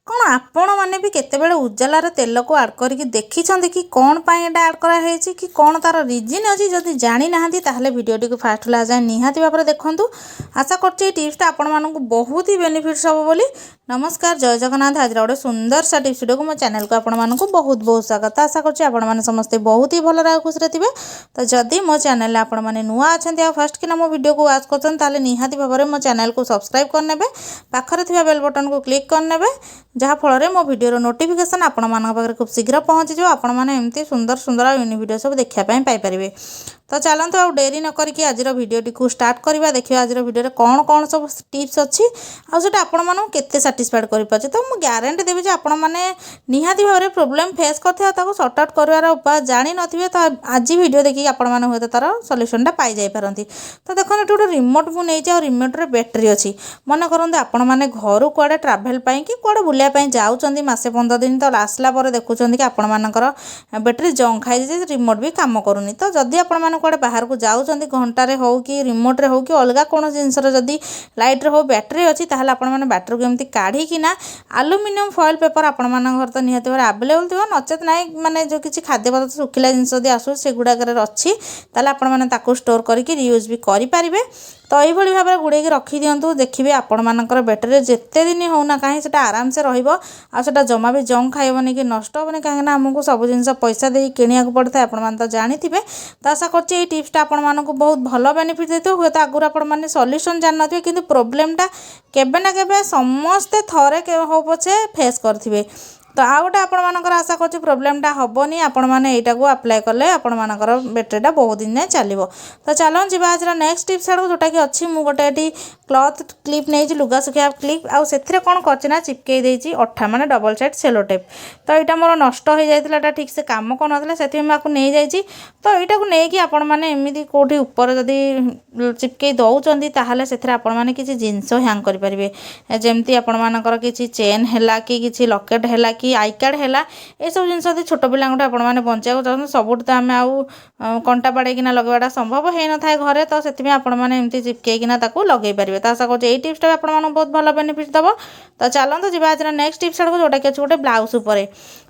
कौन आपण मैंने भी केतेबेले उजालार तेल को आड करके देखी कि कौन पाई एटा आड कराई कि कौन तार रिजन अच्छी जदि जानी ना ताहले वीडियोटी को फास्ट ला जाए निहाती भाव में देखूँ। आशा कर टिप्सटा आपण मानक बहुत ही बेनिफिट्स हम बोली। नमस्कार, जय जगन्नाथ। आज गोटे सुंदर सा टिप्स वीडियो को मो चैनल को आपण मानक बहुत बहुत स्वागत। आशा कर समस्ते बहुत ही भल खुश थे। तो जदि मो चैनल आपण मैंने नुआ अच्छा फास्ट कि मो वीडियो को वाच कर निहाती भाव में मो चैनल को सब्सक्राइब करने पाखरे थिबा बेल बटन को क्लिक करने जहाँ फल मो वीडियो नोटिफिकेशन आपण पाखे खूब शीघ्र पहुँची जाओ। आपण मैंने एमती सुंदर सुंदर यूनि वीडियो सब देखापी पाइपर। तो चलते आउ डेरी न करके आज वीडियोटी को स्टार्ट करवा। देखिए आज वीडियो कौन कौन सब टिप्स अच्छी आउटा आपण मानक केते सैटिस्फाइड कर पारे। तो मुझे ग्यारंटी देवी जे आपण मैंने निहाती भाव में प्रोब्लेम फेस करते सर्ट आउट करार उपाय जानी नथिबे तो आज वीडियो देखिए आपण मैंने हुए तार सल्यूशनटा पाई जाई पारंती। तो देखो ये गोटे रिमोट को नहीं रिमोट रे बैटेरी अच्छी मन करते आपण मैंने घर कुआडे ट्राभेल कि कुआडे बुलाया जाऊँच मसे 15 दिन तो आसला देखुं कि आपण मानकर बैटेरी जंग खाई रिमोट भी काम करूनी। तो जदि आपण कुआडे बाहर को जाऊँच घंटे हो कि रिमोट रे हो कि अलग कौन जिनस जदि लाइट रे हो बैटेरी अच्छी ताहले आपण माने बैटेरी को एमती काढ़ीकिना आलुमिनियम फॉइल पेपर आपण मान घर तो निहाती भाव आवेलेबल थी नचेत ना माने जो किसी खाद्य पदार्थ सुखिला जिनस जदि आसू से गुड़ाक अच्छी ताहले आपण माने ताकू स्टोर करके रियूज भी करि पारिबे। तो यही भाव में गुड़े रखी दिंतु देखिए आपण मानकर बैटेरी जिते दिन होना कहीं से आराम से रहा जमा भी जंग खाइबनी कि नष्ट हेनी कहीं आमको सब जिन पैसा दे किणा पड़ता है। आपण तो जानी थे। तो आशा कर टिप्सटा आपण मानक बहुत भल बेनिफिट देते हुए तो आगुरी आपण मैंने सल्यूशन जान थे कि प्रोब्लेमटा केबे ना केबे समस्ते थरे हो पछे फेस करेंगे। तो आ गए आपण मानकर आशा कर प्रोब्लेमटा हेनी आपण मैंने यहाँ को अप्लाई कले आपण मानकर बैटेरीटा बहुत दिन जाए चलो। तो चलो जी आज नेक्स्ट टिप्स आड़ जोटा कि अच्छी मुझे गोटे क्लथ क्लिप नहीं लुगा सुखा क्लिप आउ से कौन करना चिपकई देती अठा माने डबल साइड सेलो टेप। तो यहाँ मोर नष्ट हो जाता ठीक से कम कर ना से नहीं जाइए। तो यहाँ को लेकिन आपण मैंने एमती कौटी ऊपर जदि चिपकई दौरान ताहले से आपण मैंने किसी जिनस हैंग करेंगे जमती आपण मानकर किसी चेन है कि लकेट है कि आई कार्ड है ये सब जिन छोट पिला आपण मैंने बचा चाहते सब तो आम आउ कंटा बाड़ेकिना लगवाटा संभव हो न था घरे। तो से आपण मैंने एमती चिपकईकिना लगे पारे। तो आशा कर टिप्सटा आप बहुत भल बेनिफिट दब। तो चलते जी आज नेक्स्ट टिप्स आड़ जोटा कि अच्छे गोटे ब्लाउज उपर।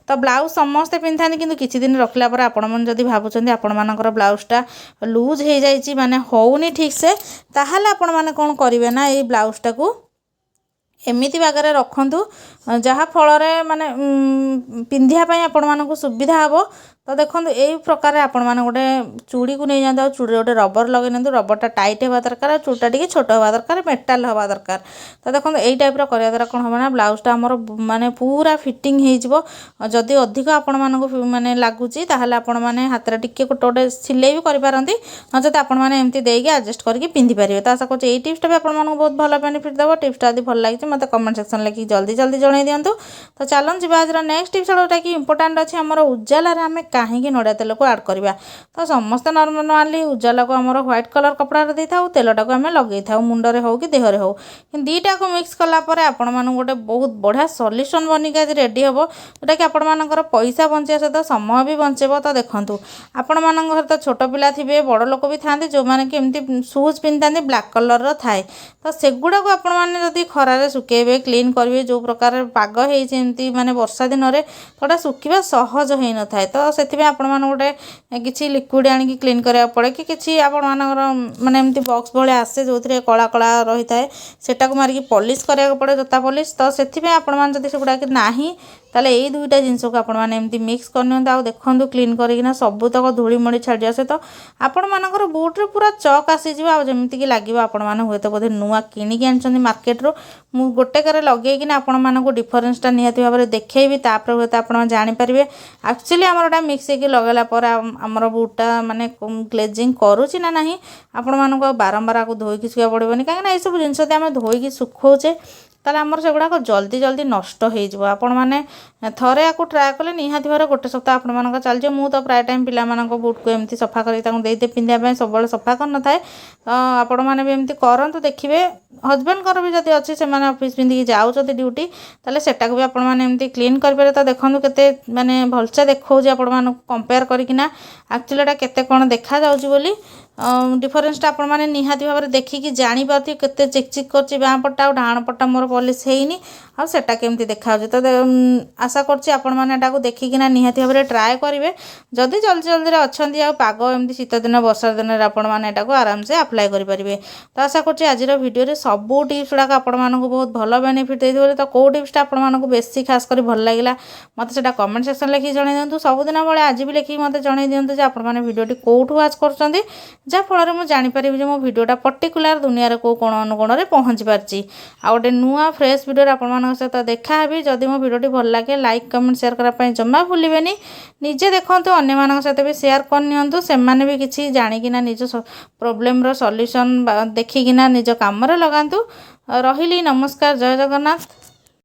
तो ब्लाउज समस्ते पिंधा कि किसी दिन रखला पर आपण मन जदि भावुं आपण मानकर ब्लाउजटा लूज हो जाइए माने होनी ठीक से ताहले आपण माने कौन करेंगे ना ये ब्लाउजटा को एमती बागरे रखु जहाँ फल माने पिंधापी आपण मानक सुविधा हम। तो देखो यही प्रकार आपण मैंने गोटे चूड़ी को नहीं जाते चूड़ी गोटे रबर लगे ना रबरटा टाइट हवा दरकार चूड़ीटा टी छोट हवा दरकार मेटाल हवा दरकार। तो देखो यही टाइप करा द्वारा कौन हम ना ब्लाउजटा आमर माने पूरा फिटिंग हो जदि अधिक आपण मानक माने लगुच ताहले आपण माने हाथ टिके गोटे गोटे सिलाई भी करें नचेत आपण मैंने एमती देकी एडजस्ट करके पिंधि पारे। तो आशा कर टिप्सटा भी आपण बहुत भल बेनिफिट देव। टिप्सटा यदि भल लगी मतलब कमेंट सेक्शन लिखिक जल्दी जल्दी जन दिंतु। तो चलो जी आज नेक्स्ट टिप्स जोटा कि इंपोर्टाट अच्छे आम उजालार आम कहीं नड़िया तेल को आड करवा। तो समस्त नॉर्मली उजाला को आम व्हाइट कलर कपड़ा दे था तेलटा को आम लगे था मुंडे हो कि देहरे हो दीटा को मिक्स कलापर आपण मान गोटे बहुत बढ़िया सल्यूशन बनिक आज रेडी हम जोटा कि आपण मानकर पैसा बंचा सहित समय भी बचेब। तो देखूँ आपण मान घर तो छोट पिला थे बड़ लोक भी था जो मैंने कि एमती सुज पिंधा ब्लैक कलर थाए। तो सेगुड़ा को आपण मैंने जदि खरारे सुखेबे क्लीन करेंगे जो प्रकार पाग होती माने वर्षा दिन में थोड़ा सुखा सहज हो न था। तो से आपण मान गोटे किसी लिक्विड आनिक क्लीन करा पड़े कि किसी आपण माने एमती बॉक्स भाया आसे जो कला कला रही है सेटा को मारिक पॉलिश करा पड़े जोता पॉलिश। तो से आपण मैंने जब सेगुड़ा नहीं ताले ये दुईटा जिनस को आपण मैंने एमती मिक्स करनी आ देखूँ क्लीन करना सबूतक धूलीमड़ी छाड़ी आसे। तो आपण मानकर बुट्रे पूरा चक आसीज जमीक लगे आपण मैंने हुए तो बोधे नुआ किणिकी आनी मार्केट मु गोटे करे लगे आपण मानक डिफरेन्सटा निहाती भाव में देखी तापर हुए तो आप जानीपारे एक्चुअली आमर मिक्स होकर लगेला आमर बुटा माने ग्लेजिंग करुच्ची ना नहीं आपण मानक बारंबार आपको धोईकी शुआ पड़ोनी कहीं ये सब जिन आम धोईकी सुखौचे ताले आमर से गुड़ाक जल्दी जल्दी नष्ट हो आपण मैंने थरे आपको ट्राए कले निहाती भाव गोटे सप्ताह आपण मानक चलजे। मु तो प्राय टाइम पिला बुट को एमती सफा करते पिंधापी सब सफा कर न था। तो आपण मैंने भी एमती करंतु देखिए हजबैंड भी जब अच्छी से ऑफिस पिंधिकी जाऊँ ड्यूटी ताले सेटा को भी आपण मैंने एमती क्लीन करेंगे। तो देखो केते माने भलसे देखो आपण मानक कंपेयर करकिना एक्चुअली केते कौन देखा जाउची बोली डिफरेन्सटा आपण मैंने निहाती भाव में देखिकी जानी पारथि केते चिक चिक करछि बाँ पट्टा और डाण पट्टा मोर पॉलिश हेइनी ଆଉ ସେଟା କେମିତି ଦେଖାଯାଉଛି। ତ ଆଶା କରୁଛି ଆପଣମାନେ ଏଟାକୁ ଦେଖିକିନା ନିହାତି ଭାବରେ ଟ୍ରାଏ କରିବେ। ଯଦି ଜଲ୍ଦି ଜଲ୍ଦିରେ ଅଛନ୍ତି ଆଉ ପାଗ ଏମିତି ଶୀତ ଦିନ ବର୍ଷା ଦିନରେ ଆପଣମାନେ ଏଟାକୁ ଆରାମସେ ଆପ୍ଲାଏ କରିପାରିବେ। ତ ଆଶା କରୁଛି ଆଜିର ଭିଡ଼ିଓରେ ସବୁ ଟିପ୍ସ ଗୁଡ଼ାକ ଆପଣମାନଙ୍କୁ ବହୁତ ଭଲ ବେନିଫିଟ୍ ଦେଇଥିବ। ତ କେଉଁ ଟିପ୍ସଟା ଆପଣମାନଙ୍କୁ ବେଶୀ ଖାସ୍ କରି ଭଲ ଲାଗିଲା ମୋତେ ସେଇଟା କମେଣ୍ଟ ସେକ୍ସନ୍ ଲେଖିକି ଜଣାଇ ଦିଅନ୍ତୁ। ସବୁଦିନ ବେଳେ ଆଜି ବି ଲେଖିକି ମୋତେ ଜଣାଇ ଦିଅନ୍ତୁ ଯେ ଆପଣମାନେ ଭିଡ଼ିଓଟି କେଉଁଠୁ ୱାଚ୍ କରୁଛନ୍ତି, ଯାହାଫଳରେ ମୁଁ ଜାଣିପାରିବି ଯେ ମୋ ଭିଡ଼ିଓଟା ପର୍ଟିକୁଲାର ଦୁନିଆରେ କେଉଁ କୋଣ ଅନୁକୋଣରେ ପହଞ୍ଚି ପାରିଛି। ଆଉ ଗୋଟେ ନୂଆ ଫ୍ରେଶ୍ ଭିଡ଼ିଓରେ ଆପଣମାନଙ୍କ ସହିତ ଦେଖାହେବି। ଯଦି ମୋ ଭିଡ଼ିଓଟି ଭଲ ଲାଗେ ଲାଇକ୍ କମେଣ୍ଟ ସେୟାର କରିବା ପାଇଁ ଜମା ଭୁଲିବେନି। ନିଜେ ଦେଖନ୍ତୁ, ଅନ୍ୟମାନଙ୍କ ସହିତ ବି ସେୟାର କରିନିଅନ୍ତୁ, ସେମାନେ ବି କିଛି ଜାଣିକିନା ନିଜ ପ୍ରୋବ୍ଲେମର ସଲ୍ୟୁସନ୍ ଦେଖିକିନା ନିଜ କାମରେ ଲଗାନ୍ତୁ। ରହିଲି, ନମସ୍କାର, ଜୟ ଜଗନ୍ନାଥ।